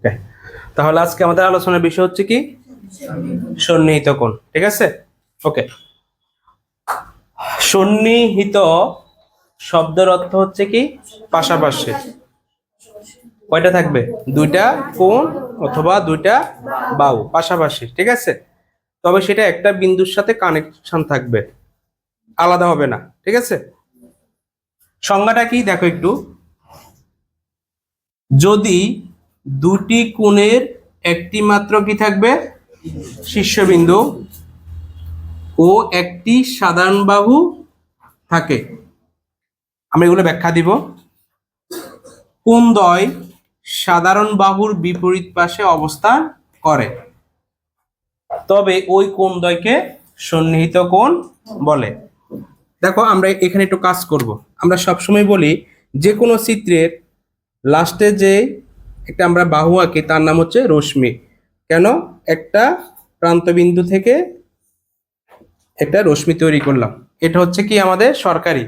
Okay, তাহলে আজকে আমাদের আলোচনার বিষয় হচ্ছে কি সন্নিহিত কোণ। ঠিক আছে, ওকে। সন্নিহিত শব্দের অর্থ হচ্ছে কি পাশাপাশি। কয়টা থাকবে? দুইটা কোণ অথবা দুইটা বাহু পাশাপাশি। ঠিক আছে, তবে সেটা একটা বিন্দুর সাথে কানেকশন থাকবে, আলাদা হবে না। ঠিক আছে, সংজ্ঞাটা কি দেখো একটু। যদি দুটি কোণের একটি মাত্র কি থাকবে শীর্ষবিন্দু ও একটি সাধারণ বাহু থাকে, আমরা এগুলো ব্যাখ্যা দিব। কোণদ্বয় সাধারণ বাহুর বিপরীত পাশে অবস্থান করে, তবে ওই কোণদ্বয়কে সন্নিহিত কোণ বলে। দেখো আমরা এখানে একটু কাজ করব। আমরা সবসময় বলি যে কোনো চিত্রের লাস্টে যে একটা আমরা বাহু আঁকি তার নাম হচ্ছে রশ্মি। কেন? একটা প্রান্তবিন্দু থেকে একটা রশ্মি তৈরি করলাম, এটা হচ্ছে কি আমাদের সরকারি,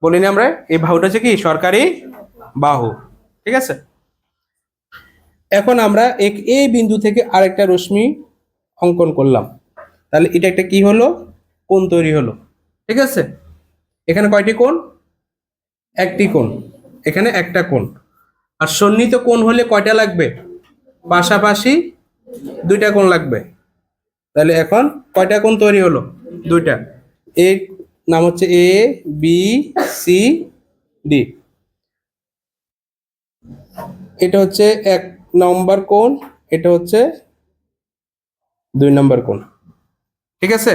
বলিনি আমরা এই বাহুটা হচ্ছে কি সরকারি বাহু। ঠিক আছে, এখন আমরা এই বিন্দু থেকে আরেকটা রশ্মি অঙ্কন করলাম, তাহলে এটা একটা কি হলো, কোণ তৈরি হলো। ঠিক আছে, এখানে কয়টি কোণ? একটি কোণ, এখানে একটা কোণ। আর সন্নিহিত কোণ হলে কয়টা লাগবে? পাশাপাশি দুইটা কোণ লাগবে। তাহলে এখন কয়টা কোণ তৈরি হলো? দুইটা। এর নাম হচ্ছে এ বি সি ডি। এটা হচ্ছে 1 নম্বর কোণ, এটা হচ্ছে 2 নম্বর কোণ। ঠিক আছে,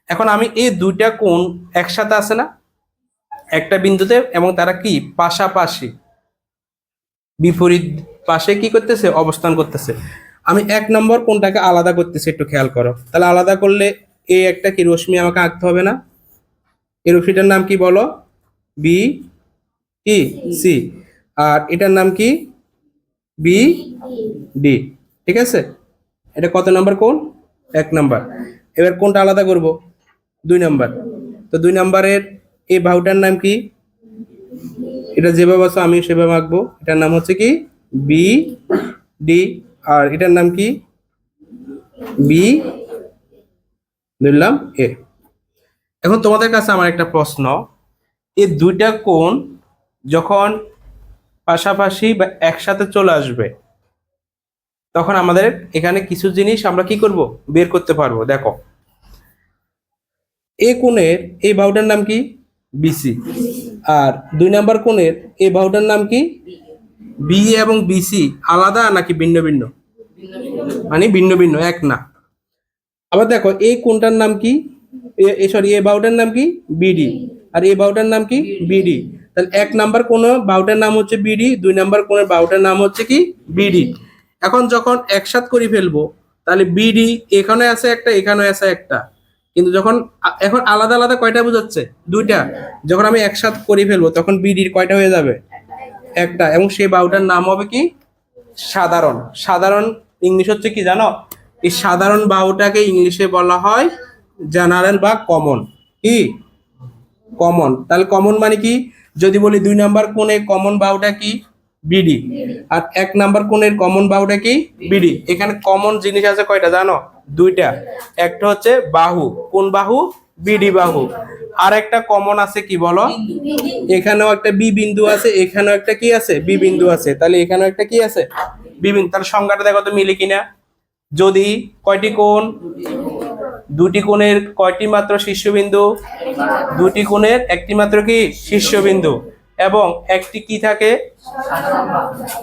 এখন আমি এই দুইটা কোণ একসাথে আছে না একটা বিন্দুতে, এবং তারা কি পাশাপাশি বিপরীত পাশে কি করতেছে অবস্থান করতেছে। আমি 1 নম্বর কোণটাকে আলাদা করতেছি, একটু খেয়াল করো। তাহলে আলাদা করলে এই একটা কি রশ্মি আমাকে আঁকতে হবে না? এই রশ্মিটার নাম কি বলো? বি কি সি। আর এটার নাম কি? B D. ঠিক আছে, এটা কত নম্বর কোণ? 1 নম্বর। এবার কোণটা আলাদা করব 2 নম্বর। তো 2 নম্বরের এই বাহুটার নাম কি? এটা যেভাবে আছে আমি সেভাবে আঁকবো। এটার নাম হচ্ছে কি বি ডি। আর এটার নাম কি? বি ধরলাম এ। এখন তোমাদের কাছে আমার একটা প্রশ্ন, এই দুইটা কোণ যখন পাশাপাশি বা একসাথে চলে আসবে, তখন আমাদের এখানে কিছু জিনিস আমরা কি করব, বের করতে পারবো। দেখো, এই কোণের এই বাহুটার নাম কি? বিসি। আর 2 নম্বর কোণের এই বাহুটার নাম কি? বি এবং বিসি আলাদা নাকি ভিন্ন ভিন্ন? মানে ভিন্ন ভিন্ন, এক না। আবার দেখো এই কোণটার নাম কি? সরি, এই বাহুটার নাম কি? বিডি। আর এই বাহুটার নাম কি? বিডি। তাহলে 1 নম্বর কোণ বাহুটার নাম হচ্ছে বিডি, 2 নম্বর কোণের বাহুটার নাম হচ্ছে কি? বিডি। এখন যখন একসাথ করে ফেলবো, তাহলে বিডি এখানে আছে একটা, এখানে আছে একটা, কিন্তু যখন এখন আলাদা আলাদা কয়টা বোঝাচ্ছে? দুইটা। যখন আমি একসাথ করে ফেলবো তখন বিডির কয়টা হয়ে যাবে? একটা। এবং সেই বাহুটার নাম হবে কি? সাধারণ। সাধারণ ইংলিশ হচ্ছে কি জানো? এই সাধারণ বাহুটাকে ইংলিশে বলা হয় জেনারেল বা কমন। কি? কমন। তাহলে কমন মানে কি? যদি বলি 2 নম্বর কোণে কমন বাহুটা কি? বিডি। আর 1 নম্বর কোণের কমন বাহুটা কি? বিডি। এখানে কমন জিনিস আছে কয়টা জানো? দুইটা। একটা হচ্ছে বাহু, কোন বাহু? বিডি বাহু। আর একটা কমন আছে কি বলো? এখানেও একটা বি বিন্দু আছে, এখানেও একটা কি আছে? বি বিন্দু আছে। তাহলে এখানেও একটা কি আছে? বি বিন্দু। তাহলে সংখ্যাটা দেখো তো মিলে কিনা। যদি কয়টি কোণ? দুটি কোণের কয়টি মাত্র শীর্ষবিন্দু? দুটি কোণের একটি মাত্র কি শীর্ষবিন্দু, এবং একটি কি থাকে?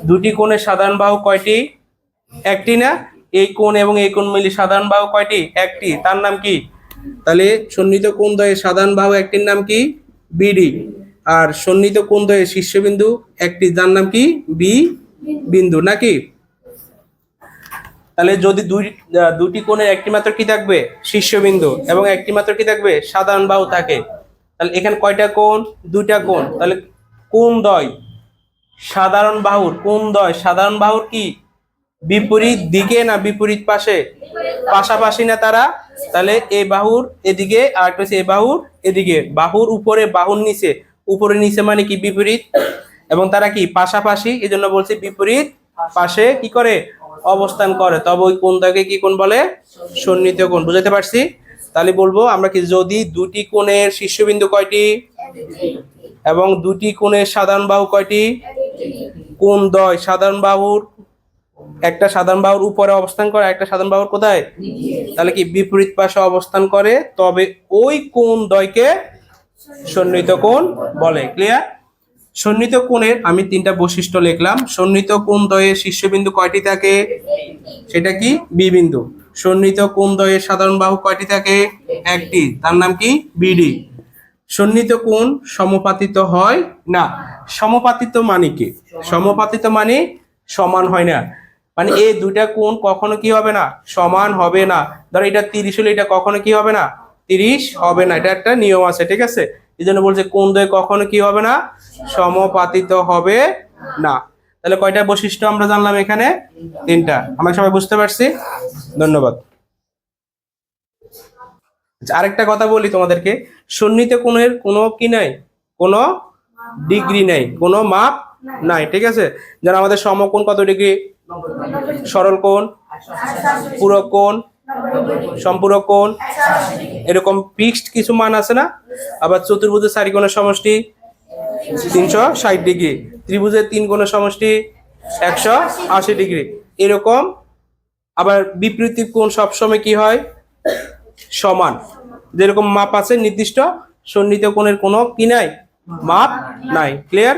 দুটি কোণের সাধারণ বাহু কয়টি? একটি না? এই কোণ এবং এই কোণ মিলে সাধারণ বাহু কয়টি? একটি। তার নাম কি? তাহলে সন্নিহিত কোণদ্বয়ের সাধারণ বাহু একটির নাম কি? বিডি। আর সন্নিহিত কোণদ্বয়ের শীর্ষবিন্দু একটি, যার নাম কি? বি বিন্দু, নাকি? তাহলে যদি দুটি কোণের একটি মাত্র কি থাকবে? শীর্ষবিন্দু, এবং একটি মাত্র কি থাকবে? সাধারণ বাহু থাকে, তাহলে এখানে কয়টা কোণ? দুইটা কোণ। তাহলে কোণদ্বয় সাধারণ বাহুর, কোণদ্বয় সাধারণ বাহুর কি বিপরীত দিকে না বিপরীত পাশে? পাশাপাশি না তারা? তাহলে এই বাহুর এদিকে আর একটা হচ্ছে এই বাহুর এদিকে। বাহুর উপরে বাহুর নিচে, উপরে নিচে মানে কি বিপরীত, এবং তারা কি পাশাপাশি, এই জন্য বলছি বিপরীত পাশে কি করে অবস্থান করে, তবে ওই কোণটাকে কি কোণ বলে? সন্নিহিত কোণ। বুঝাতে পারছি? তাহলে বলবো আমরা কি, যদি দুটি কোণের শীর্ষবিন্দু কয়টি এবং দুটি কোণের সাধারণ বাহু কয়টি? কোণদ্বয় সাধারণ বাহুর, একটা সাধারণ বাহুর উপরে অবস্থান করে, একটা সাধারণ বাহুর কোথায়? তাহলে কি বিপরীত পাশে অবস্থান করে, তবে ওই কোণদ্বয়কে সন্নিহিত কোণ বলে। ক্লিয়ার? সন্নিহিত কোণের আমি তিনটা বৈশিষ্ট্য লিখলাম। সন্নিহিত কোণদ্বয়ের শীর্ষবিন্দু কয়টি থাকে? সেটা কি? বি বিন্দু। সন্নিহিত কোণদ্বয়ের সাধারণ বাহু কয়টি থাকে? একটি, তার নাম কি? বিডি। সন্নিহিত কোণ সমাপতিত হয় না। সমাপতিত মানে কি? সমাপতিত মানে সমান হয় না, মানে এই দুইটা কোণ কখনো কি হবে না? সমান হবে না। ধরো এটা 30 হলে এটা কখনো কি হবে না? 30 হবে না, এটা একটা নিয়ম আছে, ঠিক আছে? এই জন্য বলছে কোণদ্বয় কখনো কি হবে না? সমাপতিত হবে না। তাহলে কয়টা বৈশিষ্ট্য আমরা জানলাম এখানে? তিনটা। আমরা সবাই বুঝতে পারছি? ধন্যবাদ। আচ্ছা, আরেকটা কথা বলি তোমাদেরকে, সন্নিহিত কোণের কোনো কি নাই? কোনো ডিগ্রি নাই, কোনো মাপ নাই, ঠিক আছে? যেন আমাদের সমকোণ কত ডিগ্রি? সরল কোণ, পূরক কোণ, সম্পূরক কোণ, এরকম ফিক্সড কিছু মান আছে না? আবার চতুর্ভুজের 4 কোণের সমষ্টি 360 ডিগ্রি, ত্রিভুজের 3 কোণের সমষ্টি 180 ডিগ্রি, এরকম। আবার বিপরীত কোণ সবসময় কি হয়? সমান। যেরকম মাপ আছে নির্দিষ্ট, সন্নিহিত কোণের কোনো কি নাই? মাপ নাই। ক্লিয়ার?